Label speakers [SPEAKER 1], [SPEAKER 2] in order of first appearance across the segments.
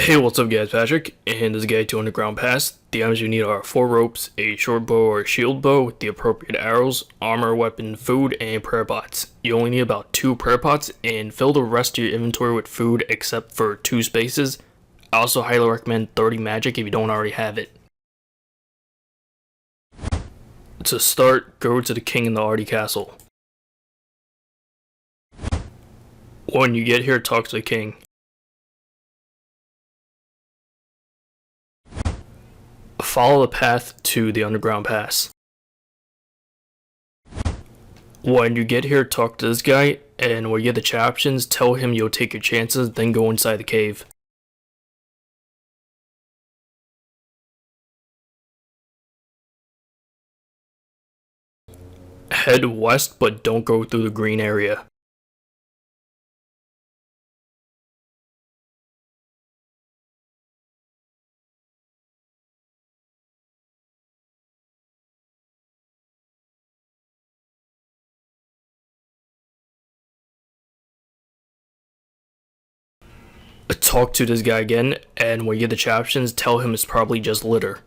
[SPEAKER 1] Hey, what's up guys, Patrick, and this is Guide to Underground Pass. The items you need are 4 ropes, a short bow or shield bow with the appropriate arrows, armor, weapon, food, and prayer pots. You only need about 2 prayer pots, and fill the rest of your inventory with food except for 2 spaces. I also highly recommend 30 magic if you don't already have it. To start, go to the king in the Arty castle. When you get here, talk to the king. Follow the path to the underground pass. When you get here, talk to this guy, and when you get the chat options, tell him you'll take your chances, then go inside the cave. Head west, but don't go through the green area. Talk to this guy again, and when you get the chat options, tell him it's probably just litter.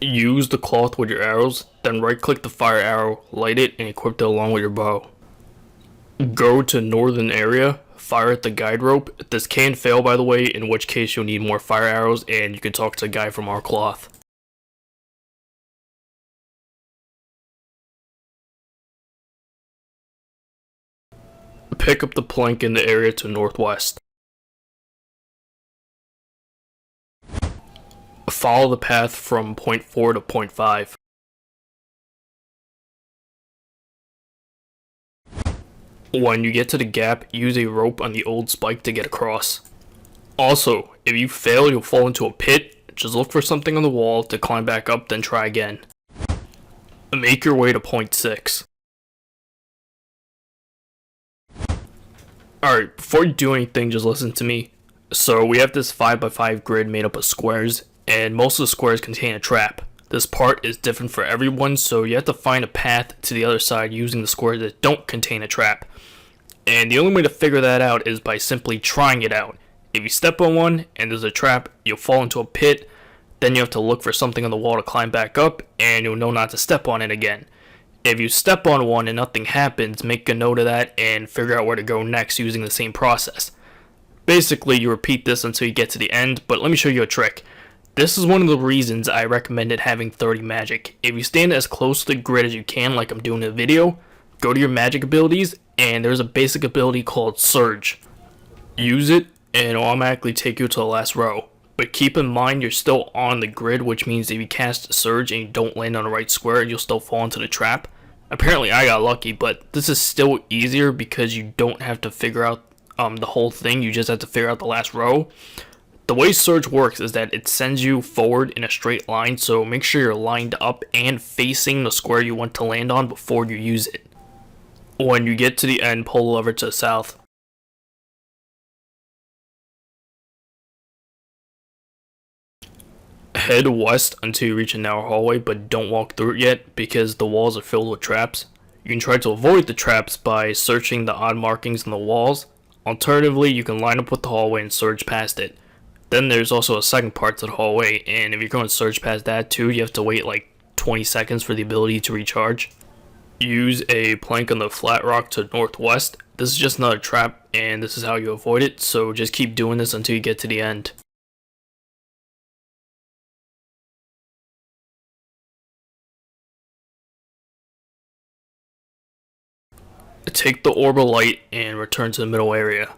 [SPEAKER 1] Use the cloth with your arrows, then right click the fire arrow, light it, and equip it along with your bow. Go to northern area, fire at the guide rope. This can fail by the way, in which case you'll need more fire arrows and you can talk to the guy from our cloth. Pick up the plank in the area to northwest. Follow the path from point 4 to point 5. When you get to the gap, use a rope on the old spike to get across. Also, if you fail, you'll fall into a pit. Just look for something on the wall to climb back up, then try again. Make your way to point 6. Alright, before you do anything, just listen to me. So we have this 5x5 grid made up of squares, and most of the squares contain a trap. This part is different for everyone, so you have to find a path to the other side using the squares that don't contain a trap. And the only way to figure that out is by simply trying it out. If you step on one and there's a trap, you'll fall into a pit, then you have to look for something on the wall to climb back up, and you'll know not to step on it again. If you step on one and nothing happens, make a note of that and figure out where to go next using the same process. Basically, you repeat this until you get to the end, but let me show you a trick. This is one of the reasons I recommended having 30 magic. If you stand as close to the grid as you can, like I'm doing in the video, go to your magic abilities, and there's a basic ability called Surge. Use it, and it'll automatically take you to the last row. But keep in mind you're still on the grid, which means if you cast Surge and you don't land on the right square, you'll still fall into the trap. Apparently I got lucky, but this is still easier because you don't have to figure out the whole thing, you just have to figure out the last row. The way Surge works is that it sends you forward in a straight line, so make sure you're lined up and facing the square you want to land on before you use it. When you get to the end, pull the lever to the south. Head west until you reach a narrow hallway, but don't walk through it yet because the walls are filled with traps. You can try to avoid the traps by searching the odd markings on the walls. Alternatively, you can line up with the hallway and surge past it. Then there's also a second part to the hallway, and if you're going to surge past that too, you have to wait like 20 seconds for the ability to recharge. Use a plank on the flat rock to northwest. This is just another trap, and this is how you avoid it, so just keep doing this until you get to the end. Take the orb of light and return to the middle area.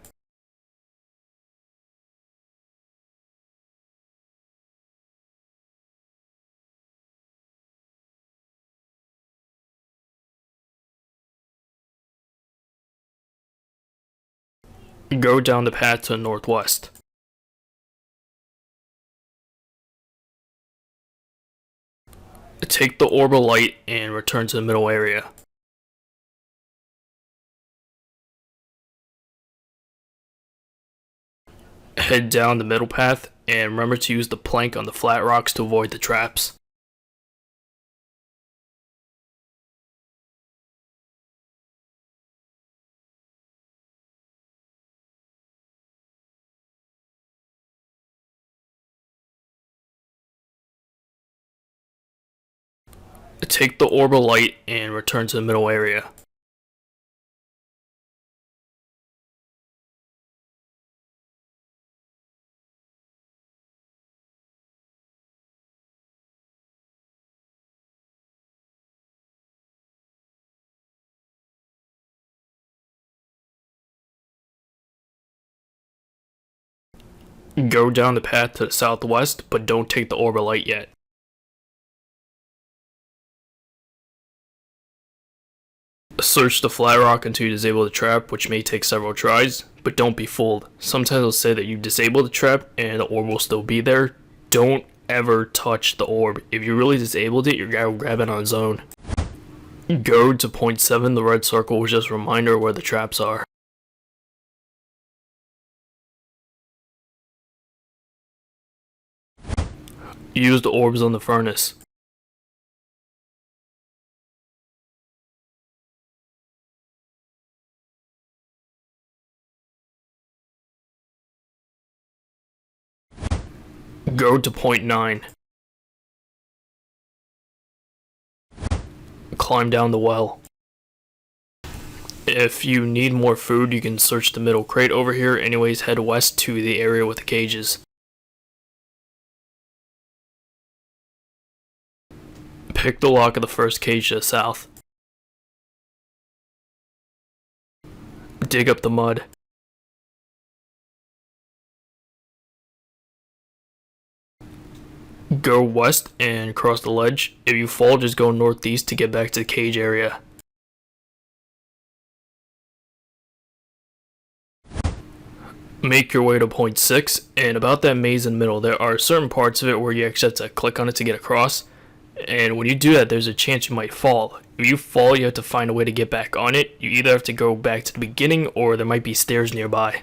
[SPEAKER 1] Go down the path to the northwest. Take the orb of light and return to the middle area. Head down the middle path and remember to use the plank on the flat rocks to avoid the traps. Take the orb of light and return to the middle area. Go down the path to the southwest, but don't take the orb of light yet. Search the flat rock until you disable the trap, which may take several tries, but don't be fooled. Sometimes it'll say that you disabled the trap and the orb will still be there. Don't ever touch the orb. If you really disabled it, your guy will grab it on his own. Go to point 7, the red circle, which is just a reminder where the traps are. Use the orbs on the furnace. Go to point 9. Climb down the well. If you need more food, you can search the middle crate over here. Anyways, head west to the area with the cages. Pick the lock of the first cage to the south. Dig up the mud. Go west and cross the ledge. If you fall, just go northeast to get back to the cage area. Make your way to point 6, and about that maze in the middle, there are certain parts of it where you actually have to click on it to get across. And when you do that, there's a chance you might fall. If you fall, you have to find a way to get back on it. You either have to go back to the beginning, or there might be stairs nearby.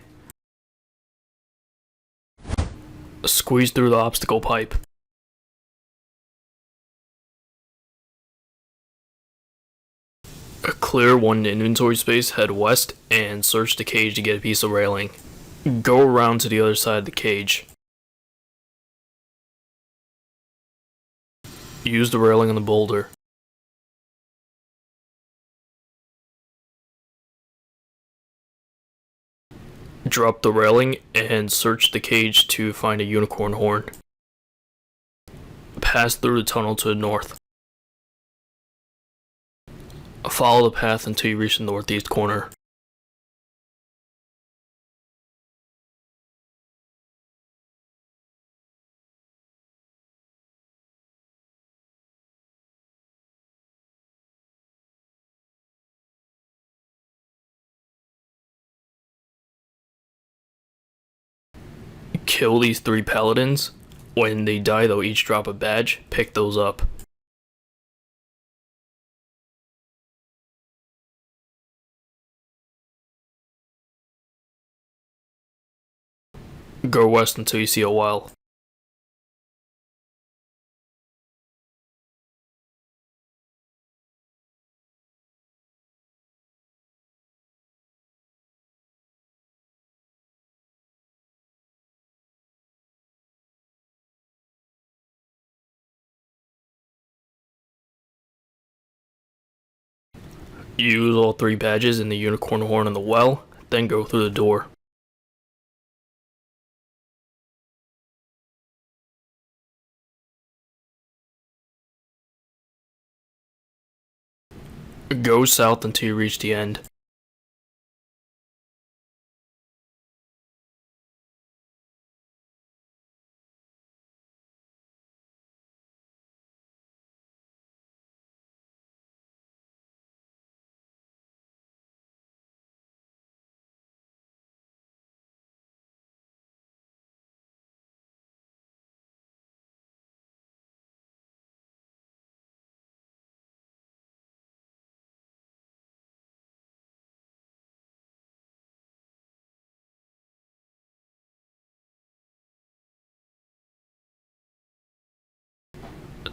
[SPEAKER 1] Squeeze through the obstacle pipe. Clear one inventory space, head west, and search the cage to get a piece of railing. Go around to the other side of the cage. Use the railing on the boulder. Drop the railing and search the cage to find a unicorn horn. Pass through the tunnel to the north. Follow the path until you reach the northeast corner. Kill these 3 paladins. When they die, they'll each drop a badge. Pick those up. Go west until you see a well. Use all 3 badges in the unicorn horn on the well, then go through the door. Go south until you reach the end.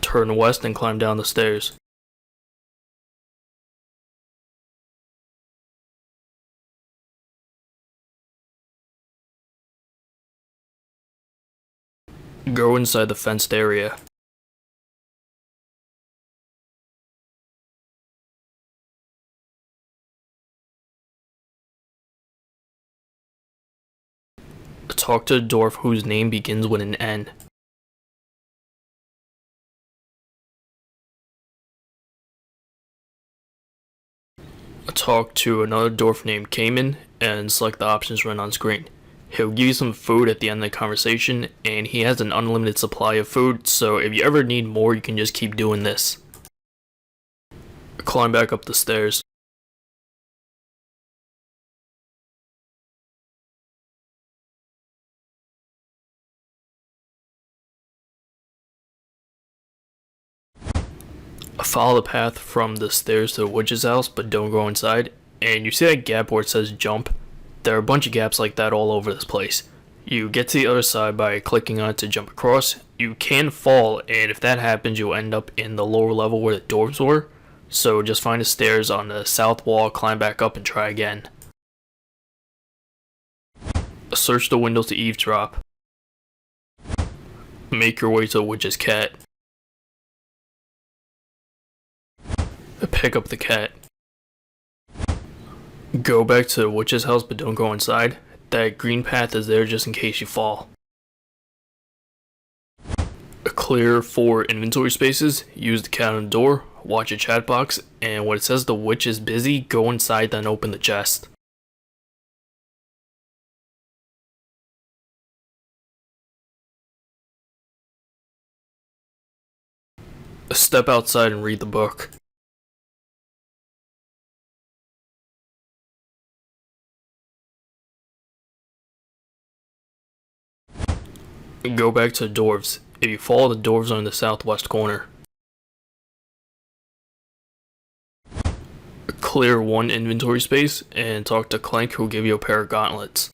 [SPEAKER 1] Turn west and climb down the stairs. Go inside the fenced area. talk to a dwarf whose name begins with an N. Talk to another dwarf named Cayman and select the options run on screen. He'll give you some food at the end of the conversation, and he has an unlimited supply of food, so if you ever need more, you can just keep doing this. Climb back up the stairs. Follow the path from the stairs to the witch's house, but don't go inside. And you see that gap where it says jump? There are a bunch of gaps like that all over this place. You get to the other side by clicking on it to jump across. You can fall, and if that happens, you'll end up in the lower level where the dwarves were. So just find the stairs on the south wall, climb back up, and try again. Search the windows to eavesdrop. Make your way to the witch's cat. Pick up the cat. Go back to the witch's house, but don't go inside. That green path is there just in case you fall. Clear 4 inventory spaces, use the cat on the door, watch a chat box, and when it says the witch is busy, go inside then open the chest. Step outside and read the book. Go back to the dwarves. If you follow, the dwarves are in the southwest corner. Clear 1 inventory space and talk to Clank, who'll give you a pair of gauntlets.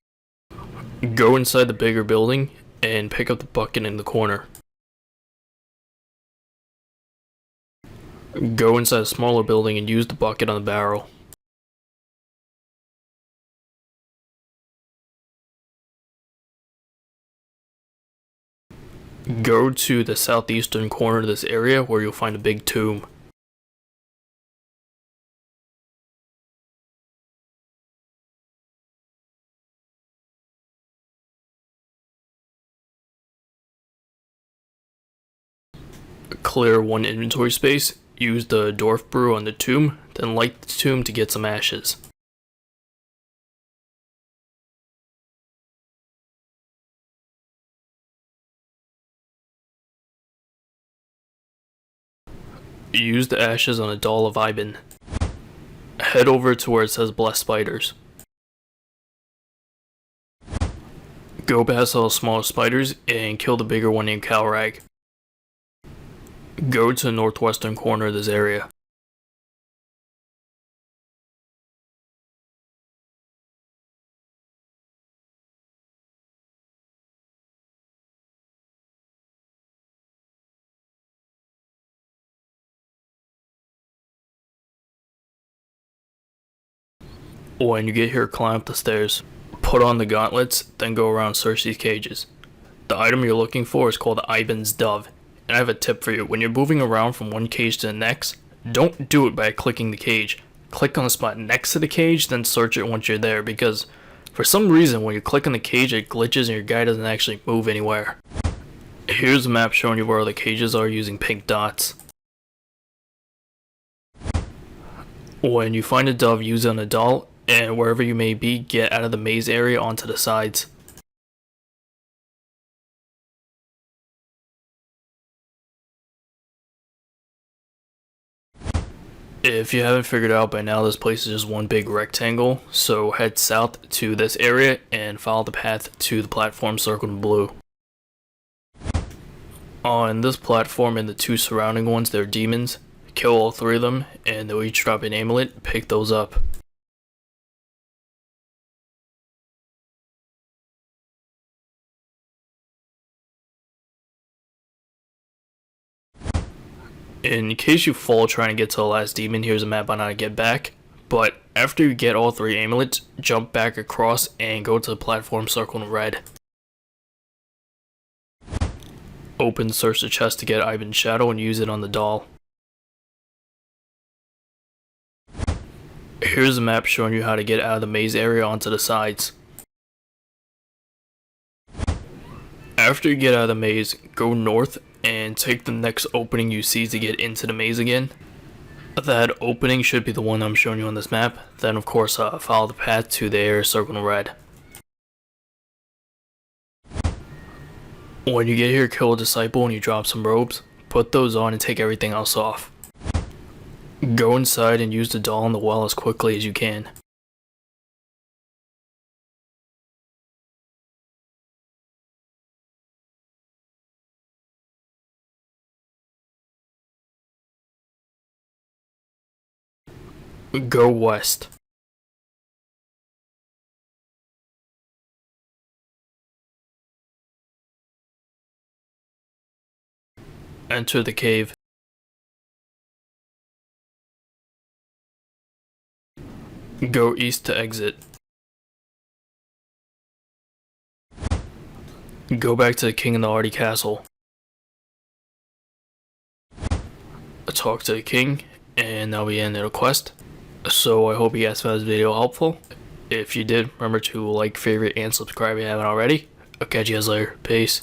[SPEAKER 1] Go inside the bigger building and pick up the bucket in the corner. Go inside a smaller building and use the bucket on the barrel. Go to the southeastern corner of this area where you'll find a big tomb. Clear 1 inventory space, use the dwarf brew on the tomb, then light the tomb to get some ashes. Use the ashes on a doll of Ivan. Head over to where it says bless spiders. Go past all the smaller spiders and kill the bigger one named Calrag. Go to the northwestern corner of this area. When you get here, climb up the stairs. Put on the gauntlets, then go around and search these cages. The item you're looking for is called Ivan's Dove. And I have a tip for you. When you're moving around from one cage to the next, don't do it by clicking the cage. Click on the spot next to the cage, then search it once you're there, because for some reason when you click on the cage it glitches and your guy doesn't actually move anywhere. Here's a map showing you where all the cages are using pink dots. When you find a dove, use it on a doll, and wherever you may be, get out of the maze area onto the sides. If you haven't figured out by now, this place is just one big rectangle, so head south to this area and follow the path to the platform circled in blue. On this platform and the 2 surrounding ones, there are demons. Kill all 3 of them, and they'll each drop an amulet. Pick those up. In case you fall trying to get to the last demon, here's a map on how to get back. But after you get all 3 amulets, jump back across and go to the platform circled in red. Open search the chest to get Ivan's Shadow and use it on the doll. Here's a map showing you how to get out of the maze area onto the sides. After you get out of the maze, go north and take the next opening you see to get into the maze again. That opening should be the one I'm showing you on this map. Then of course follow the path to the area circled in red. When you get here, kill a disciple and you drop some robes. Put those on and take everything else off. Go inside and use the doll in the well as quickly as you can. Go west. Enter the cave. Go east to exit. Go back to the king in the Arty castle. Talk to the king, and that'll be the end of the quest. So I hope you guys found this video helpful. If you did, remember to like, favorite, and subscribe if you haven't already. I'll catch you guys later. Peace.